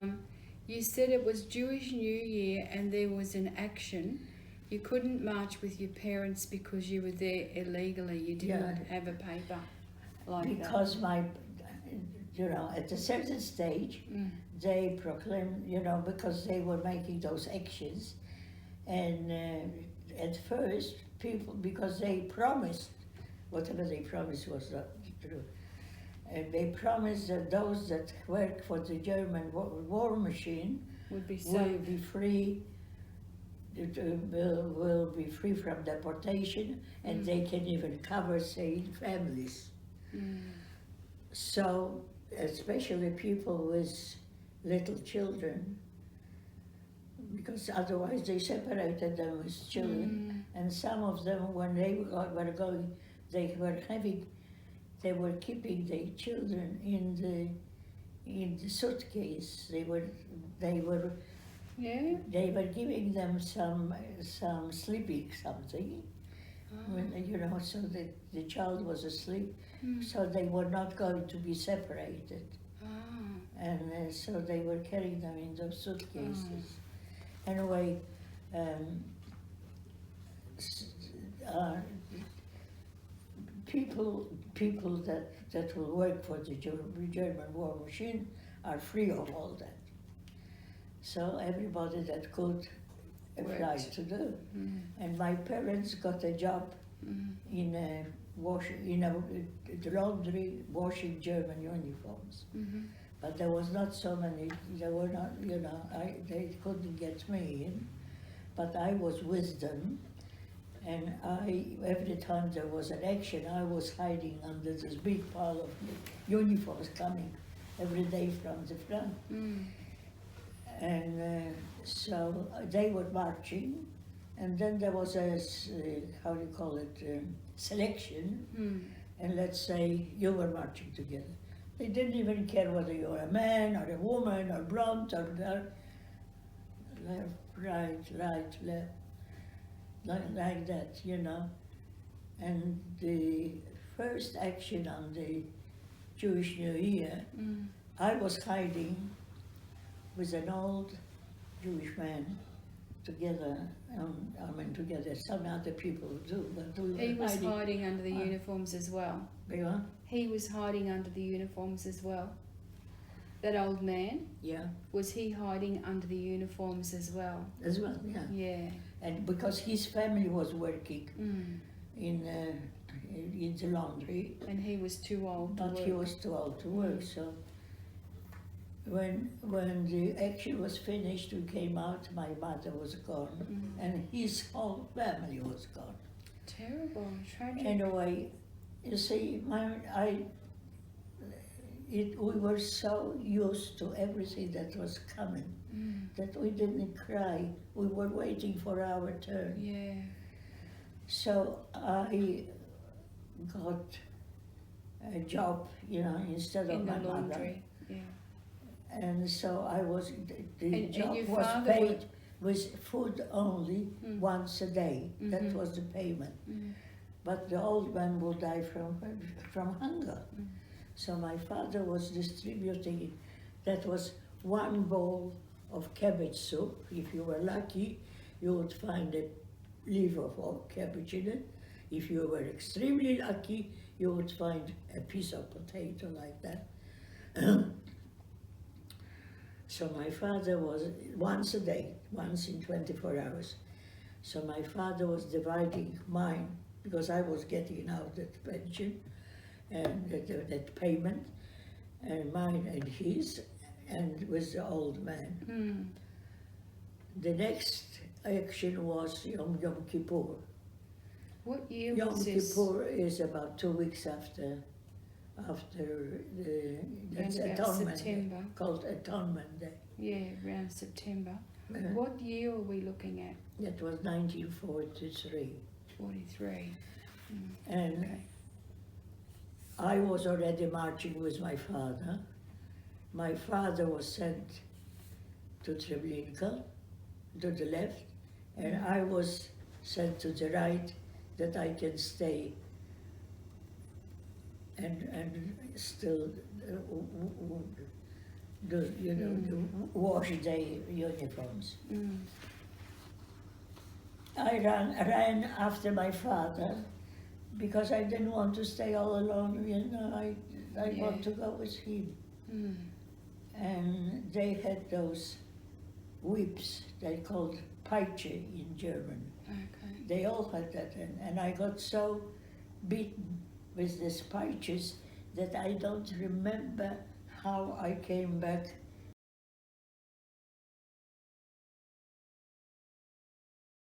You said it was Jewish New Year and there was an action. You couldn't march with your parents because you were there illegally. You did Yeah. not have a paper like Because that. at a certain stage, they proclaimed, because they were making those actions, and at first, people, because they promised, whatever they promised was not true, and they promised that those that work for the German war machine Would be will safe. be free, will be free from deportation, and they can even cover, say, families. So, especially people with little children, because otherwise they separated them with children, and some of them, when they were going, they were keeping their children in the suitcase. They were Yeah? giving them some sleeping something, so that the child was asleep, so they were not going to be separated. And so they were carrying them in those suitcases. Anyway, people that will work for the German war machine are free of all that. So everybody that could applied to do. And my parents got a job in a laundry washing German uniforms. But there was not so many, there were not, they couldn't get me in. But I was with them, and every time there was an action, I was hiding under this big pile of uniforms coming every day from the front. And so they were marching, and then there was a, selection, and let's say you were marching together. They didn't even care whether you were a man or a woman or blonde or left, right, left, like that, And the first action on the Jewish New Year, I was hiding with an old Jewish man together. Together. Some other people do, but we were He was hiding under the uniforms as well. Yeah. He was hiding under the uniforms as well. That old man? Yeah. Was he hiding under the uniforms as well? As well, yeah. Yeah. And because his family was working in the laundry. And he was too old to work. But he was too old to work, so when the action was finished, we came out, my mother was gone, and his whole family was gone. Terrible, tragic. Anyway, you see, we were so used to everything that was coming that we didn't cry. We were waiting for our turn. Yeah. So I got a job, instead of my laundry. mother. Yeah. And so I was, the job your was father paid with food only once a day. That was the payment. But the old man will die from hunger. So my father was distributing, that was one bowl of cabbage soup. If you were lucky, you would find a leaf of cabbage in it. If you were extremely lucky, you would find a piece of potato like that. So my father was, once a day, once in 24 hours. So my father was dividing mine, because I was getting out that pension, and that payment, and mine and his, and with the old man. The next action was Yom Kippur. What year Yom was this? Kippur is about 2 weeks after that's Atonement September. Day, called Atonement Day. Yeah, around September. What year are we looking at? That was 1943. 43. And Okay. I was already marching with my father. My father was sent to Treblinka, to the left, and I was sent to the right, that I can stay and still to wash their uniforms. Mm. I ran after my father because I didn't want to stay all alone. I Yeah. want to go with him. Mm. And they had those whips they called Peitsche in German. Okay. They all had that, and I got so beaten with these Peitsches that I don't remember how I came back